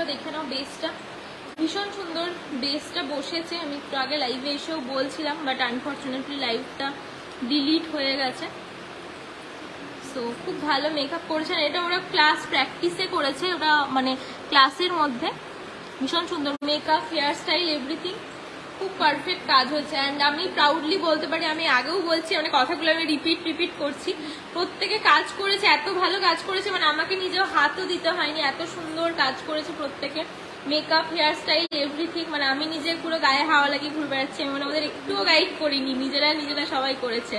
মেকআপটা দেখে নাও। বেসটা ভীষণ সুন্দর, বেসটা বসেছে। আমি একটু আগে লাইভে এসেও বলছিলাম, বাট আনফর্চুনেটলি লাইভটা ডিলিট হয়ে গেছে। সো খুব ভালো মেকআপ করেছেন। এটা ওরা ক্লাস প্র্যাকটিসে করেছে, ওরা মানে ক্লাসের মধ্যে। ভীষণ সুন্দর মেকআপ, হেয়ার স্টাইল, এভরিথিং খুব পারফেক্ট কাজ হয়েছে। অ্যান্ড আমি প্রাউডলি বলতে পারি, আমি আগেও বলছি, মানে কথাগুলো আমি রিপিট করছি, প্রত্যেকে কাজ করেছে, এত ভালো কাজ করেছে, মানে আমাকে নিজেও হাতও দিতে হয়নি, এত সুন্দর কাজ করেছে প্রত্যেকে। মেকআপ, হেয়ার স্টাইল, এভরিথিং, মানে আমি নিজে পুরো গায়ে হাওয়া লাগিয়ে ঘুরে বেড়াচ্ছি। আমি মানে ওদের একটুও গাইড করিনি, নিজেরা সবাই করেছে।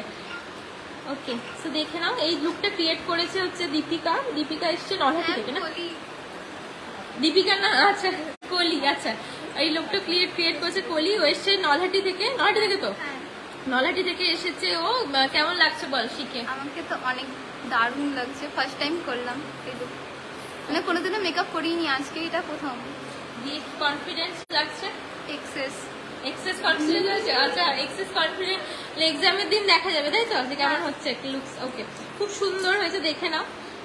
ওকে, সো দেখে নাও। এই লুকটা ক্রিয়েট করেছে হচ্ছে দীপিকা। দীপিকা এসছে নলহাটি থেকে না? দীপিকা না, আচ্ছা কলি। আচ্ছা, এই লুকটা ক্রিয়েট করেছে কলি। ও এসছে নলহাটি থেকে। নলহাটি থেকে তো নলহাটি থেকে এসেছে ও। কেমন লাগছে বল শিখে? আমাকে তো অনেক দারুণ লাগছে, ফার্স্ট টাইম করলাম এই লুক, মানে কোনোদিনও মেকআপ করিনি, আজকে এটা প্রথম। দিয়ে কনফিডেন্স লাগছে? এক্সেস কনফিডেন্স আছে। আচ্ছা, এক্সেস কনফিডেন্স এক্সামের দিন দেখা যাবে, তাই তো, যে কেমন হচ্ছে একটা লুকস। ওকে, খুব সুন্দর হয়েছে, দেখে নাও।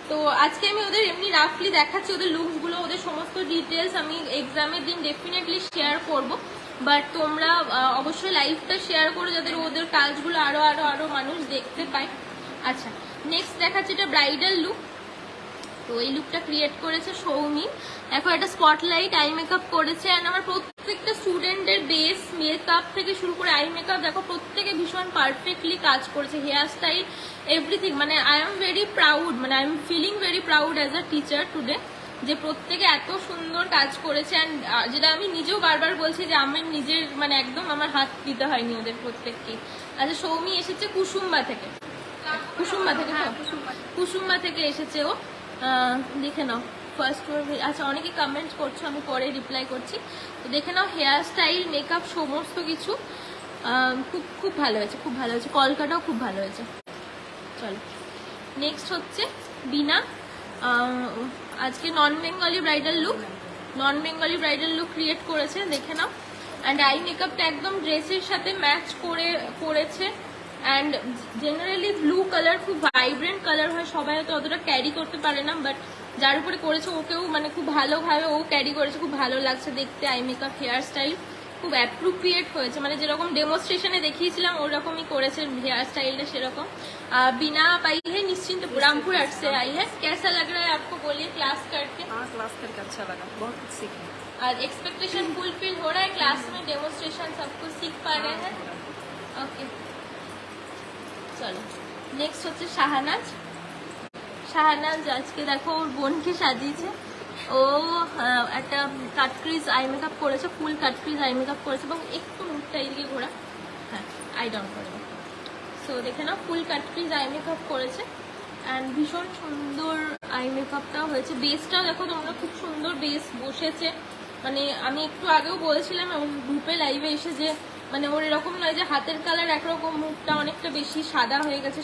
তো আজকে আমি ওদের এমনি রাফলি দেখাচ্ছি, ওদের লুকস গুলো, ওদের সমস্ত ডিটেলস আমি এক্সামের দিন ডেফিনেটলি শেয়ার করব। বাট তোমরা অবশ্যই লাইভটা শেয়ার করো, যাতে ওদের কাজগুলো আরো আরো আরো মানুষ দেখতে পায়। আচ্ছা, নেক্সট দেখাচ্ছি এটা ব্রাইডাল লুক। তো এই লুকটা ক্রিয়েট করেছে সৌমি। এখন একটা স্পটলাইট আই মেকআপ করেছে। অ্যান্ড আমার প্রত্যেকটা স্টুডেন্টের বেস মেকআপ থেকে শুরু করে আই মেকআপ দেখো, প্রত্যেকে ভীষণ পারফেক্টলি কাজ করেছে। হেয়ার স্টাইল, এভরিথিং, মানে আই এম ভেরি প্রাউড, মানে I am feeling very proud as a teacher today, যে প্রত্যেকে এত সুন্দর কাজ করেছে। অ্যান্ড যেটা আমি নিজেও বারবার বলছি, যে আমার নিজের মানে একদম আমার হাত দিতে হয়নি ওদের প্রত্যেককে। আচ্ছা, সৌমি এসেছে কুসুম্বা থেকে। কুসুম্বা থেকে এসেছে ও। দেখে নাও ফার্স্ট। আচ্ছা, অনেকে কমেন্ট করছো, আমি পরে রিপ্লাই করছি। তো দেখে নাও হেয়ার স্টাইল, মেকআপ, সমস্ত কিছু খুব খুব ভালো হয়েছে, খুব ভালো হয়েছে। কলকাতাও খুব ভালো হয়েছে। চলো, নেক্সট হচ্ছে বিনা। আজকে নন বেঙ্গলি ব্রাইডাল লুক ক্রিয়েট করেছে, দেখে নাও। অ্যান্ড আই মেকআপটা একদম ড্রেসের সাথে ম্যাচ করে করেছে। অ্যান্ড জেনারেলি ব্লু কালার খুব ভাইব্রেন্ট কালার হয়, সবাই হয়তো অতটা ক্যারি করতে পারে না, বাট যার উপরে করেছে ওকেও মানে খুব ভালোভাবে ও ক্যারি করেছে, খুব ভালো লাগছে দেখতে। আই মেকআপ, হেয়ার স্টাইল খুব অ্যাপ্রোপ্রিয়েট হয়েছে, মানে যেরকম ডেমোস্ট্রেশনে দেখিয়েছিলাম ওরকমই করেছে हेयर स्टाइल সেরকম। बिना पाई है निश्चिंत रामपुर आर्ट से आई है। कैसा लग रहा है आपको, बोलिए क्लास करके? हाँ, क्लास करके अच्छा लगा, बहुत कुछ सीखे। और एक्सपेक्टेशन फुलफिल हो रहा है, क्लास में डेमोस्ट्रेशन सब कुछ सीख पा रहे हैं? ओके, চলো নেক্সট হচ্ছে শাহানাজ। আজকে দেখো ওর বোনকে সাজিয়েছে। ও একটা কাটক্রিজ আই মেকআপ করেছে, ফুল কাটক্রিজ আই মেকআপ করেছে, এবং একটু মুখটা এইদিকে ঘোরা, হ্যাঁ আই ডাউন করে। সো দেখে নাও, ফুল কাটক্রিজ আই মেকআপ করেছে। অ্যান্ড ভীষণ সুন্দর আই মেকআপটাও হয়েছে। বেসটাও দেখো তোমরা, খুব সুন্দর বেস বসেছে। মানে আমি একটু আগেও বলেছিলাম গ্রুপে লাইভে এসে, যে মানে ওর এরকম নয় যে হাতের কালার একরকম, মুখটা অনেকটা বেশি সাদা হয়ে গেছে।